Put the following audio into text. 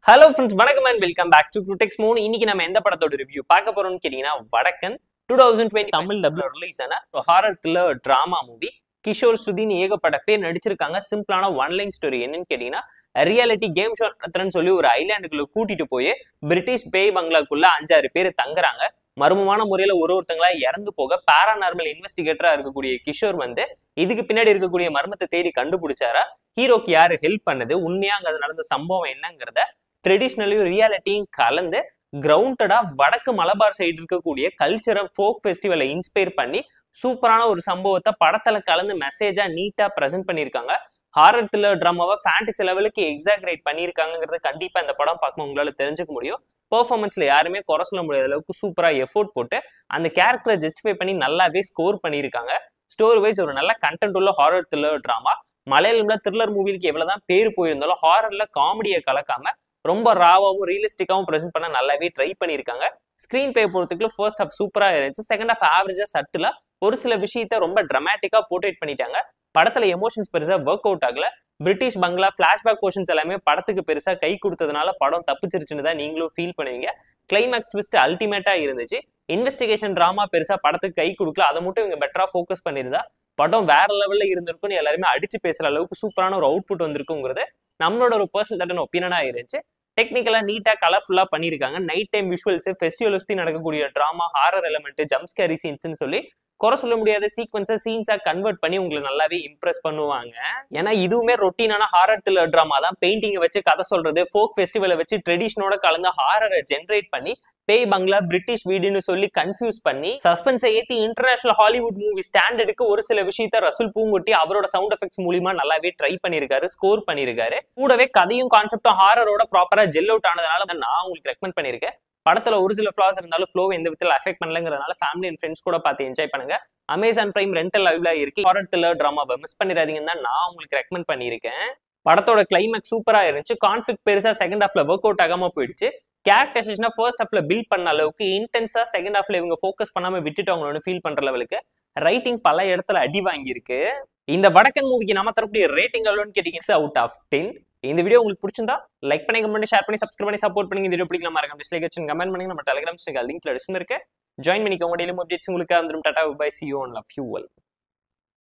Hello friends, வணக்கம் and welcome back to Critex Moon. இன்னைக்கு நம்ம எந்த படத்தோட ரிவ்யூ பார்க்க போறோம்னு கேட்டீங்கன்னா வடக்கன் 2020 தமிழ் டப்ல ரிலீஸ் ஆன horror thriller drama movie. Kishore ஸ்ருதின்னு ஏகப்பட்ட பேர் நடிச்சிருக்காங்க. சிம்பிளான ஒன் லைன் ஸ்டோரி என்னன்னு கேட்டீங்கன்னா ரியாலிட்டி கேம் ஷோ நடத்துறேன்னு சொல்லி ஒரு ஐலாண்டுக்குள்ள கூட்டிட்டு போய் பிரிட்டிஷ் பேய் பங்களாக்குள்ள 5-6 பேர் தங்குறாங்க. மர்மமான முறையில ஒருத்தங்களா இறந்து போக பாராநார்மல் இன்வெஸ்டிகேட்டரா இருக்கக்கூடிய கிஷோர் இதுக்கு பின்னாடி இருக்கக்கூடிய மர்மத்தை தேடி கண்டுபிடிச்சாரா, ஹீரோக்கு யாரு ஹெல்ப் பண்ணது, உண்மையா அங்க நடந்த சம்பவம் என்னங்கிறத ட்ரெடிஷ்னலையும் ரியாலிட்டியும் கலந்து கிரவுண்டடா வடக்கு மலபார் சைடு இருக்கக்கூடிய கல்ச்சரை ஃபோக் ஃபெஸ்டிவலை இன்ஸ்பயர் பண்ணி சூப்பரான ஒரு சம்பவத்தை படத்துல கலந்து மெசேஜா நீட்டா பிரசென்ட் பண்ணியிருக்காங்க. ஹாரர் த்ரில்லர் டிராமாவை ஃபேண்டசி லெவலுக்கு எக்ஸாக்ரேட் பண்ணியிருக்காங்கிறது கண்டிப்பா இந்த படம் பார்க்கும் உங்களால தெரிஞ்சுக்க முடியும். பெர்ஃபார்மன்ஸ்ல யாருமே குறை சொல்ல முடியாத அளவுக்கு சூப்பரா எஃபோர்ட் போட்டு அந்த கேரக்டரை ஜஸ்டிஃபை பண்ணி நல்லாவே ஸ்கோர் பண்ணியிருக்காங்க. ஸ்டோரி வைஸ் ஒரு நல்ல கண்டென்ட் உள்ள ஹாரர் த்ரில்லர் டிராமா. மலையாளம்ல த்ரில்லர் மூவிக்கு எவ்வளவுதான் பேர் போயிருந்தாலும் ஹாரர்ல காமெடியை கலக்காம ரொம்ப ராவாவும் ரியலிஸ்டிக்காவும் ப்ரெசென்ட் பண்ண நல்லாவே ட்ரை பண்ணியிருக்காங்க. ஸ்கிரீன் பே பொறுத்துக்குள்ள ஃபர்ஸ்ட் ஹாஃப் சூப்பரா இருந்துச்சு, செகண்ட் ஹாஃப் ஆவரேஜா சட்டிலா ஒரு சில விஷயத்த ரொம்ப டிராமட்டிக்கா போர்ட்ரேட் பண்ணிட்டாங்க. படத்துல எமோஷன்ஸ் பெருசா ஒர்க் அவுட் ஆகல. பிரிட்டிஷ் பங்களா பிளாஷ்பேக் போர்ஷன்ஸ் எல்லாமே படத்துக்கு பெருசா கை கொடுத்ததுனால படம் தப்பிச்சிருச்சுன்னு தான் நீங்களும் ஃபீல் பண்ணுவீங்க. கிளைமேக்ஸ் ட்விஸ்ட் அல்டிமேட்டா இருந்துச்சு. இன்வெஸ்டிகேஷன் டிராமா பெருசா படத்துக்கு கை கொடுக்கல, அதை மட்டும் இவங்க பெட்டரா ஃபோக்கஸ் பண்ணியிருந்தா படம் வேற லெவல்ல இருந்திருக்கும்னு எல்லாருமே அடிச்சு பேசுற அளவுக்கு சூப்பரான ஒரு அவுட்புட் வந்திருக்குங்கிறது நம்மளோட ஒரு பர்சனல் தட்டான ஒப்பீனியனா இருந்துச்சு. டெக்னிக்கலா நீட்டா கலர்ஃபுல்லா பண்ணிருக்காங்க. நைட் டைம் விஷுவல்ஸ், ஃபெஸ்டிவல் சுத்தி நடக்கக்கூடிய drama, horror element, jump scary சீன்ஸ்னு சொல்லி குறை சொல்ல முடியாத சீக்வன்ஸை சீன்ஸா கன்வெர்ட் பண்ணி உங்களை நல்லாவே இம்ப்ரெஸ் பண்ணுவாங்க. ஏன்னா இதுவுமே ரொட்டீனான ஹாரர் த்ரில்லர் டிராமா தான். பெயிண்டிங்கை வச்சு கதை சொல்றது, ஃபோக் ஃபெஸ்டிவலை வச்சு ட்ரெடிஷனோட கலந்து ஹாரரை ஜென்ரேட் பண்ணி பேய் பங்களா பிரிட்டிஷ் வீடுன்னு சொல்லி கன்ஃபியூஸ் பண்ணி சஸ்பென்ஸை ஏத்தி இன்டர்நேஷனல் ஹாலிவுட் மூவி ஸ்டாண்டர்டுக்கு ஒரு சில விஷயத்த ரசூல் பூங்குட்டி அவரோட சவுண்ட் எஃபெக்ட்ஸ் மூலியமா நல்லாவே ட்ரை பண்ணிருக்காரு, ஸ்கோர் பண்ணிருக்காரு. கூடவே கதையும் கான்செப்டும் ஹாரரோட ப்ராப்பரா ஜெல் அவுட் ஆனதுனால நான் உங்களுக்கு ரெக்கமெண்ட் பண்ணிருக்கேன். படத்துல ஒரு சில ஃபிளாஸ் இருந்தாலும் ஃப்ளோ எந்த விதத்துல அஃபெக்ட் பண்ணலங்கிறதுனால ஃபேமிலி அண்ட் ஃப்ரெண்ட்ஸ் கூட பார்த்து என்ஜாய் பண்ணுங்க. அமேசான் பிரைம் ரெண்டல் லைவ்ல இருக்கு. ஹாரர் த்ரில்லர் டிராமாவை மிஸ் பண்ணிடாதீங்கன்னு தான் நான் உங்களுக்கு ரெக்கமெண்ட் பண்ணியிருக்கேன். படத்தோட கிளைமேக்ஸ் சூப்பரா இருந்துச்சு. கான்ஃபிளிக்ட் பெருசா செகண்ட் ஹாஃப்ல ஒர்க் அவுட் ஆகாம போயிடுச்சு. கேரக்டரைசேஷனா ஃபர்ஸ்ட் ஹாஃப்ல பில்ட் பண்ண அளவுக்கு இன்டென்ஸா செகண்ட் ஹாஃப்ல இவங்க ஃபோக்கஸ் பண்ணாம விட்டுட்டவங்களோட ஃபீல் பண்ற லெவலுக்கு ரைட்டிங் பல இடத்துல அடி வாங்கியிருக்கு. இந்த வடக்கன் மூவிக்கு நம்ம தரக்கூடிய ரேட்டிங் எவ்வளோன்னு கேட்டீங்கன்னா அவுட் ஆஃப் 10. இந்த வீடியோ உங்களுக்கு பிடிச்சிருந்தா லைக் பண்ணி, கமெண்ட், ஷேர் பண்ணி, சப்ஸ்கிரைப் பண்ணி சப்போர்ட் பண்ணி. இந்த வீடியோ பிடிக்கலாம் மறக்காம டிஸ்லைக் வச்சு கமெண்ட் பண்ணி. நம்ம டெலிகிராம் லிங்க்ல டிஸ்கிரிப்ஷன்ல இருக்கு, ஜாயின் பண்ணிக்கோங்க. டெய்லி அப்டேட்ஸ் உங்களுக்கு வந்துடும். Tata bye, see you and love you all.